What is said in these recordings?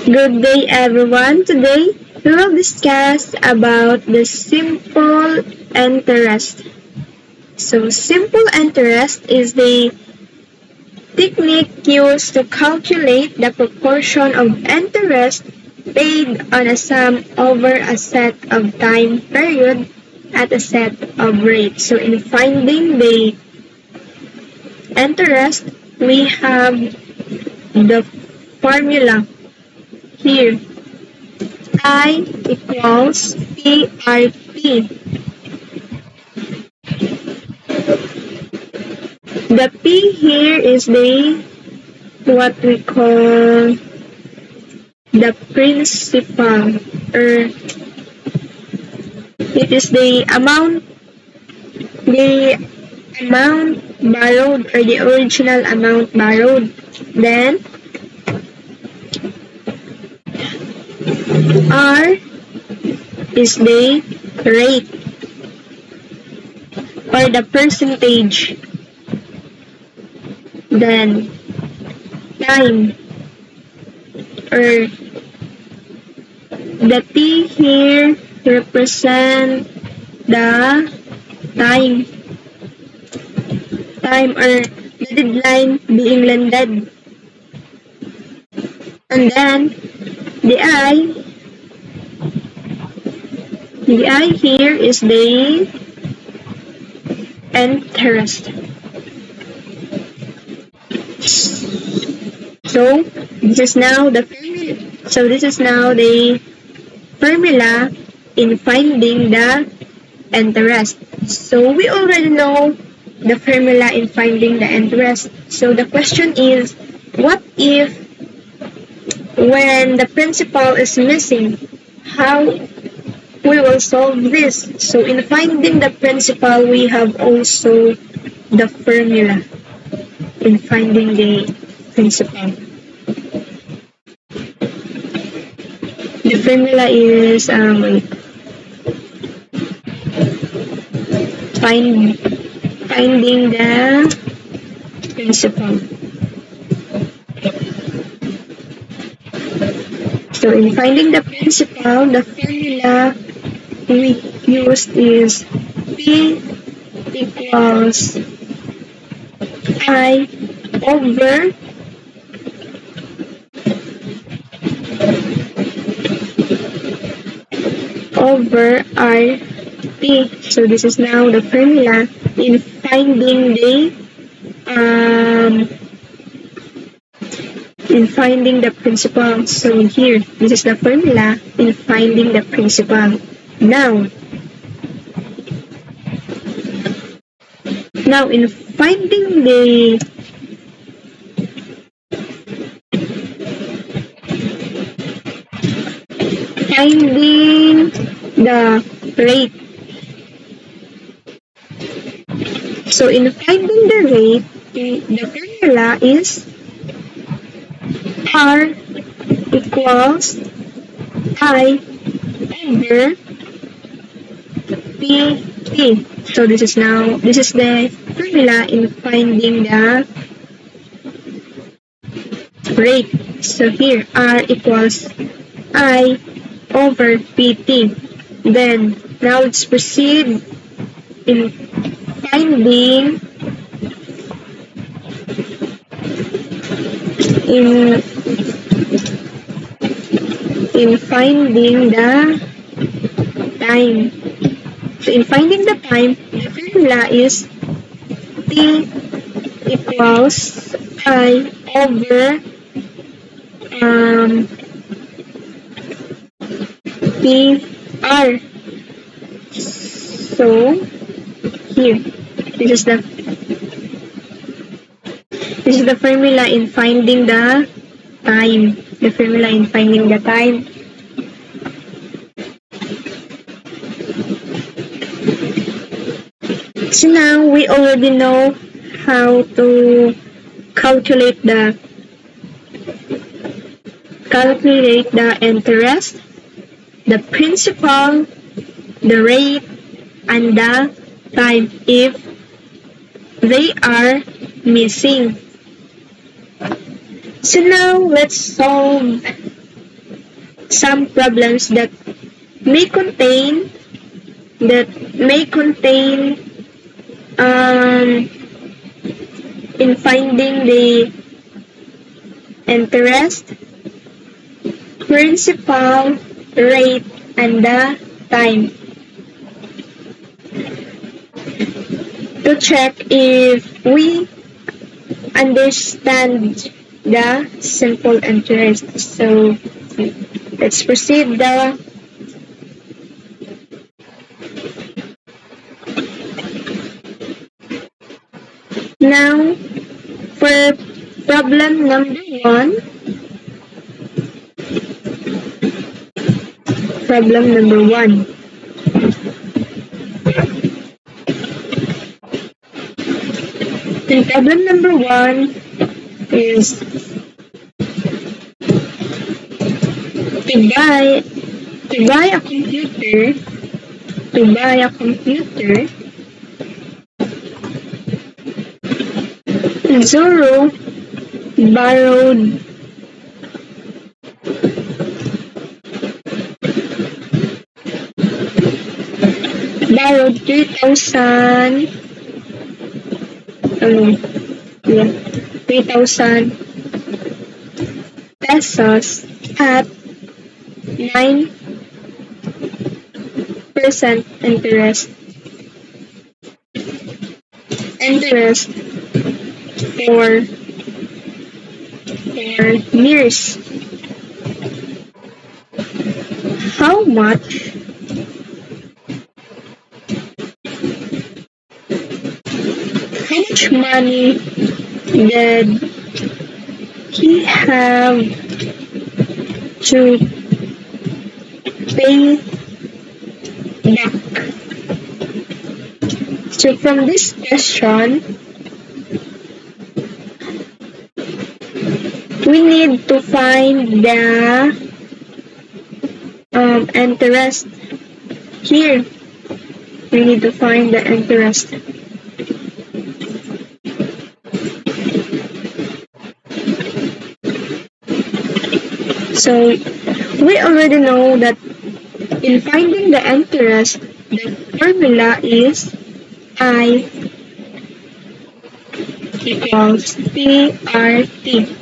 Good day everyone. Today we will discuss about the simple interest. So simple interest is the technique used to calculate the proportion of interest paid on a sum over a set of time period at a set of rate. So in finding the interest, we have the formula here. I equals PRP. The P here is what we call the principal, or it is the amount borrowed, or the original amount borrowed. Then R is the rate, or the percentage. Then time, or the T here represent the time or the deadline being lended. And then the I here is the interest. So this is now the formula in finding the interest. So we already know the formula in finding the interest. So the question is, what if when the principal is missing? How we will solve this? So in finding the principal, we have also the formula in finding the principal. The formula is finding the principal. So in finding the principal, the formula we used is P equals I over RP. So this is now the formula in finding the principal. So here, this is the formula in finding the principal. Now in finding the rate. So in finding the rate, the formula is R equals I over PT. So this is the formula in finding the rate. So here R equals I over PT. Then now let's proceed in finding the time. So in finding the time, the formula is T equals I over PR. So here, this is the formula in finding the time. The formula in finding the time. So now we already know how to calculate the interest, the principal, the rate, and the time if they are missing. So now let's solve some problems that may contain um, in finding the interest, principal, rate, and the time. To check if we understand the simple interest. So let's proceed. Now for problem number one. Problem number one. And problem number one is to buy a computer, Zoro borrowed borrowed 3,000 pesos at 9% interest for 4 years. How much money did he have to pay back? So from this question, we need to find the interest here. We need to find the interest. So we already know that in finding the interest, the formula is I equals PRT.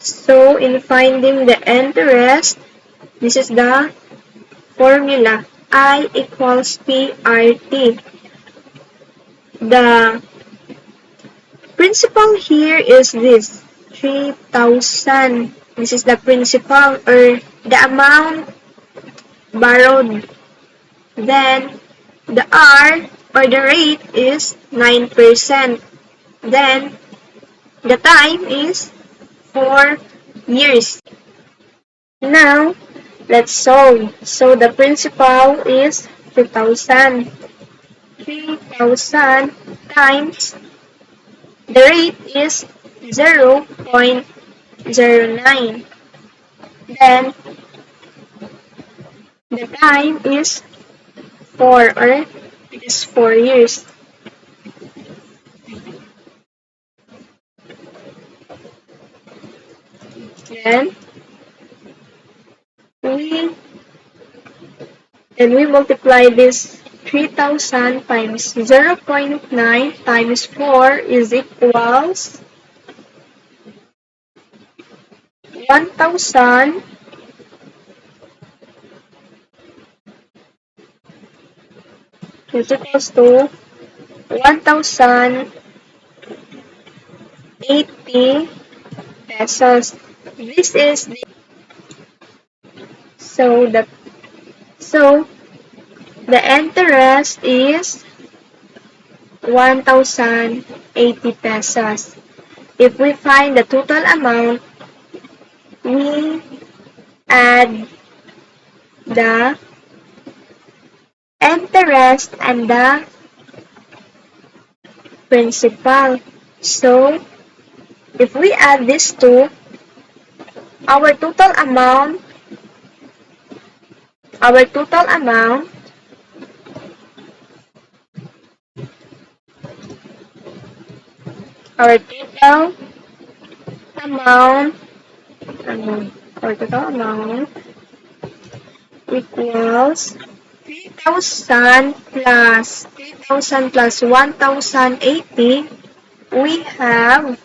So in finding the interest, this is the formula. I equals PRT. The principal here is this, 3,000. This is the principal or the amount borrowed. Then the R or the rate is 9%. Then the time is 4 years. Now, let's solve. So the principal is 3,000. 3,000 times the rate is 0.09. Then the time is 4 or it is 4 years. Then we multiply this 3,000 times 0.9 times 4 is equals 1,000 is equals to 1,080 pesos. This is the so the interest is 1,080 pesos. If we find the total amount, we add the interest and the principal. So if we add these two, our total amount our total amount, our total amount equals 3,000 plus 1,080. We have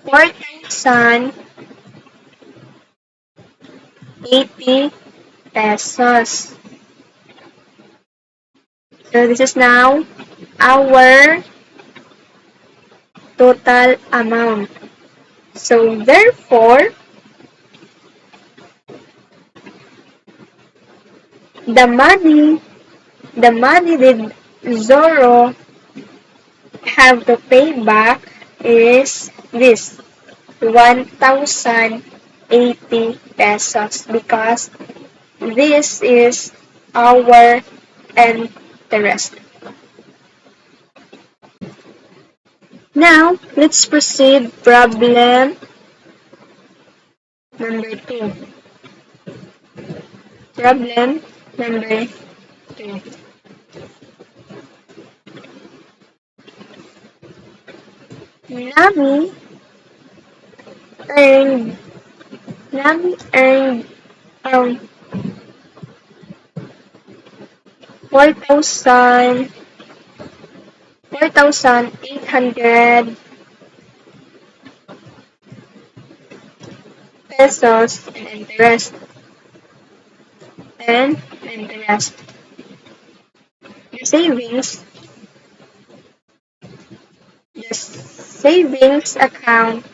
4,080 pesos. So this is now our total amount. So therefore, the money that Zoro have to pay back is this 1,080 pesos because this is our interest. Now, let's proceed problem number 2. Problem number 2. Nami earned 4,800 pesos in interest. The savings account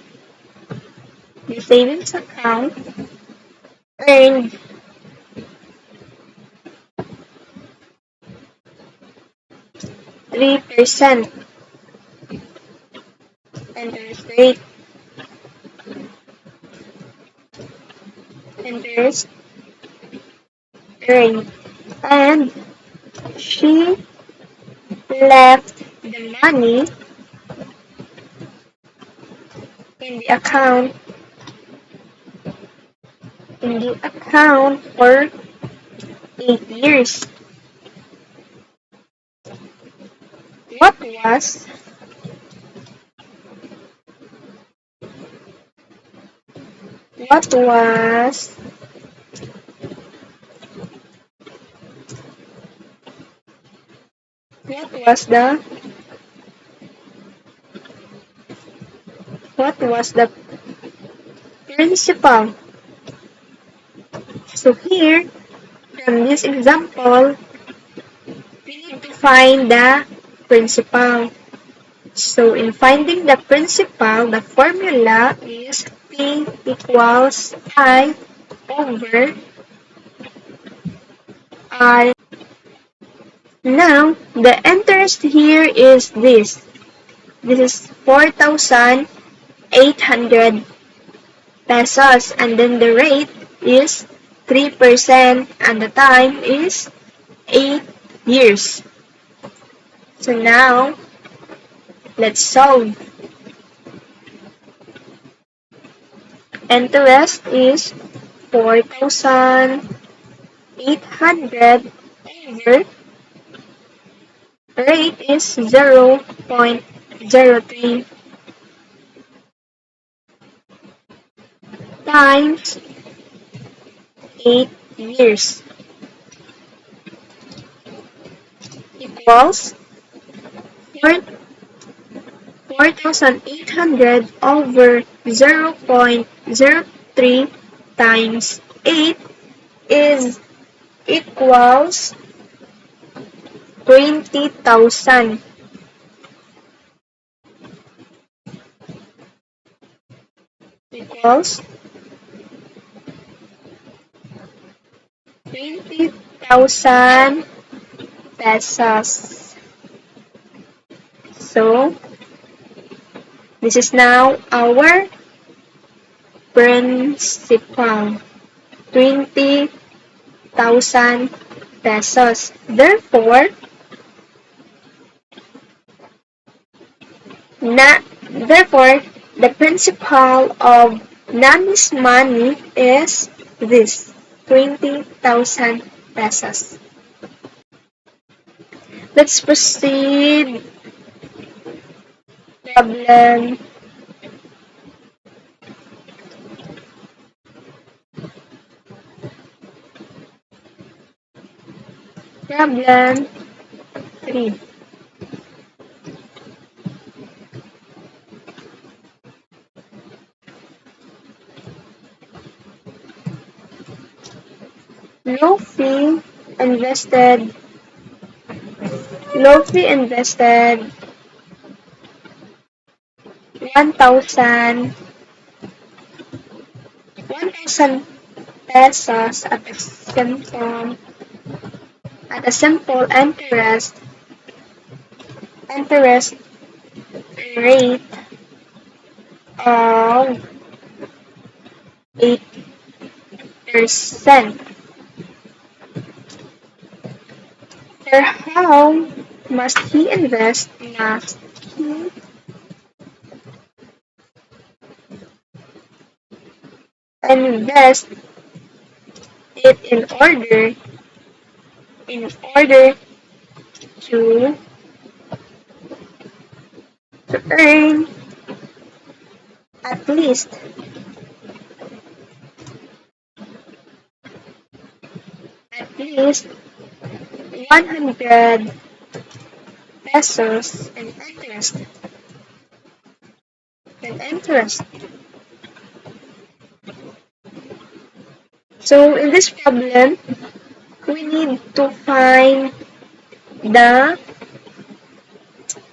earned 3% interest rate. Interest rate. And she left the money in the account for 8 years. What was the principal? So here, from this example, we need to find the principal. So in finding the principal, the formula is P equals I over R. Now, the interest here is this. This is 4,800 pesos, and then the rate is 3% and the time is 8 years. So now, let's solve. Interest is 4,800 over rate is 0.03 times 8 years equals 4,800 over 0.03 times 8 is equals 20,000. Equals 20,000 pesos. So, this is now our principal, 20,000 pesos. Therefore, the principal of Nami's money is this, 20,000 pesos. Let's proceed Problem Problem 3. Lofi invested Lofi invested 1,000 pesos at a simple interest rate of 8%. For how must he invest invest it in order to earn at least at least 100 pesos in interest. So in this problem, we need to find the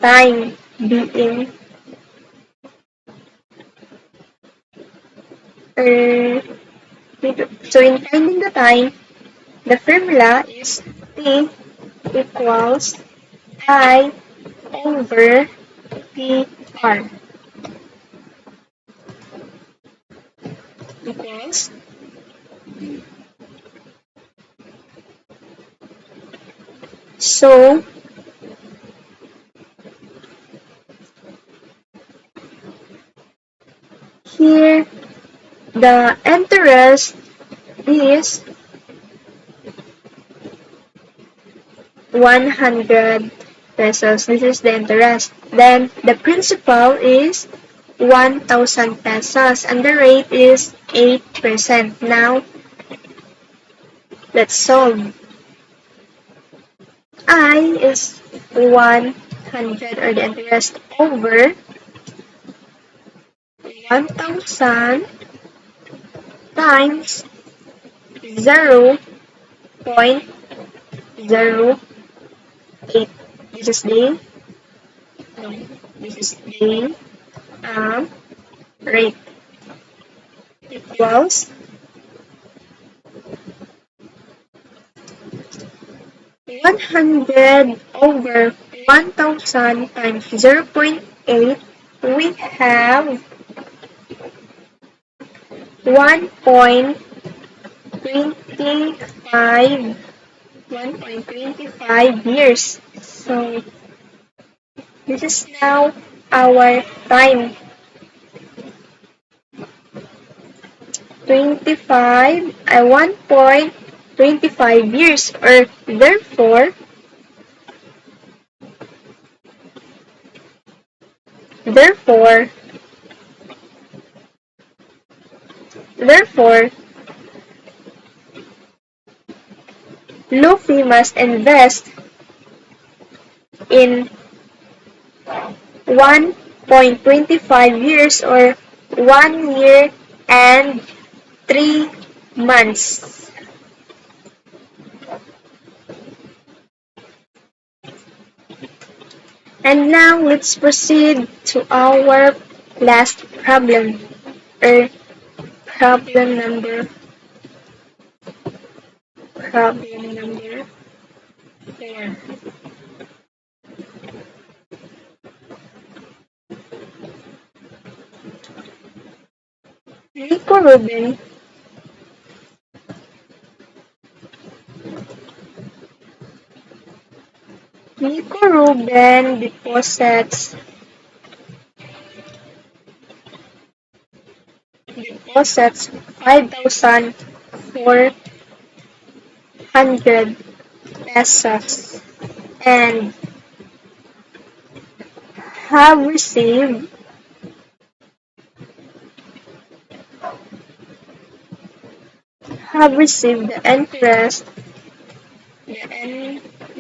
time being earned. So in finding the time, the formula is T equals I over PR equals so here the interest is 100 pesos. This is the interest. Then the principal is 1,000 pesos and the rate is 8%. Now let's solve. I is 100 or the interest over 1,000 times 0.08. This is the rate equals 100 over 1,000 times 0.8. We have 1.25 years. So this is now our time. 1.25 years, or therefore, Luffy must invest in 1.25 years or 1 year and 3 months. And now let's proceed to our last problem, or problem number 4. Nico Rubin deposits 5,400 pesos and have received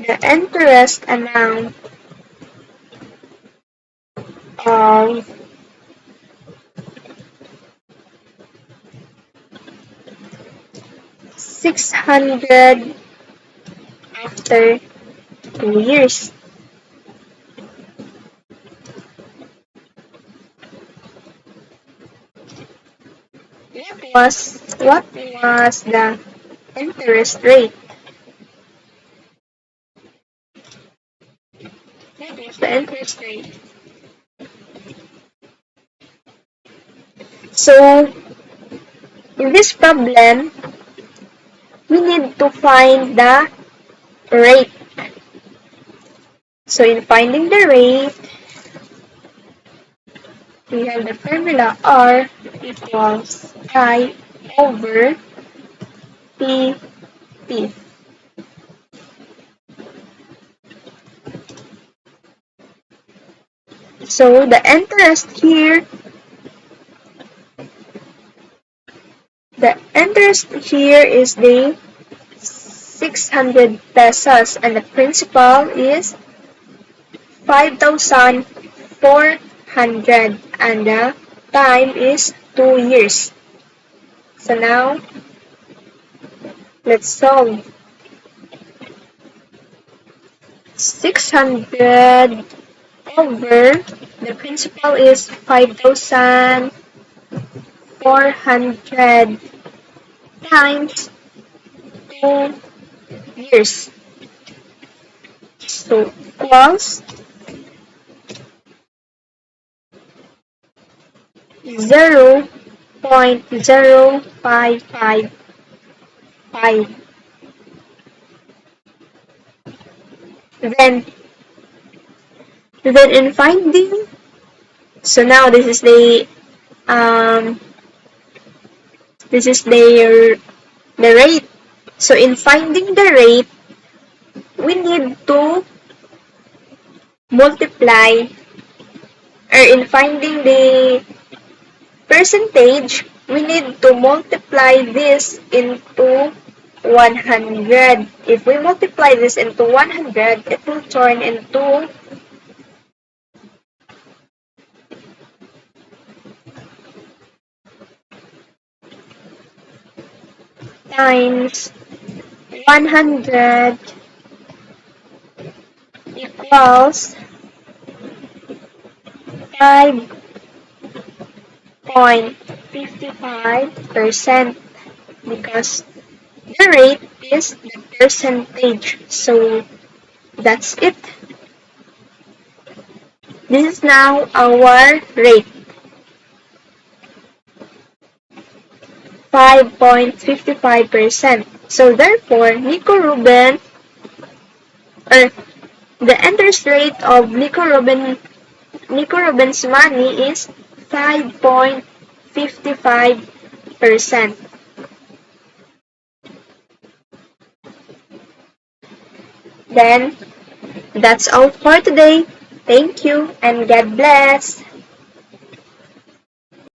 the interest amount of 600 after 2 years. What was the interest rate? What was the interest rate? So, in this problem, we need to find the rate. So, in finding the rate, we have the formula R equals I over PT. So, the interest here is the 600 pesos and the principal is 5,400 and the time is 2 years. So now, let's solve. 600 over the principal is 5,400 times 2 years. So equals 0.0555. Then in finding, so now this is the rate. So in finding the rate, we need to multiply, or in finding the percentage, we need to multiply this into 100. If we multiply this into 100, it will turn into times 100 equals 5.55% because the rate is the percentage. So that's it. This is now our rate. 5.55%. So therefore, Nico Ruben, or the interest rate of Nico Ruben's money is 5.55%. Then, that's all for today. Thank you and God bless.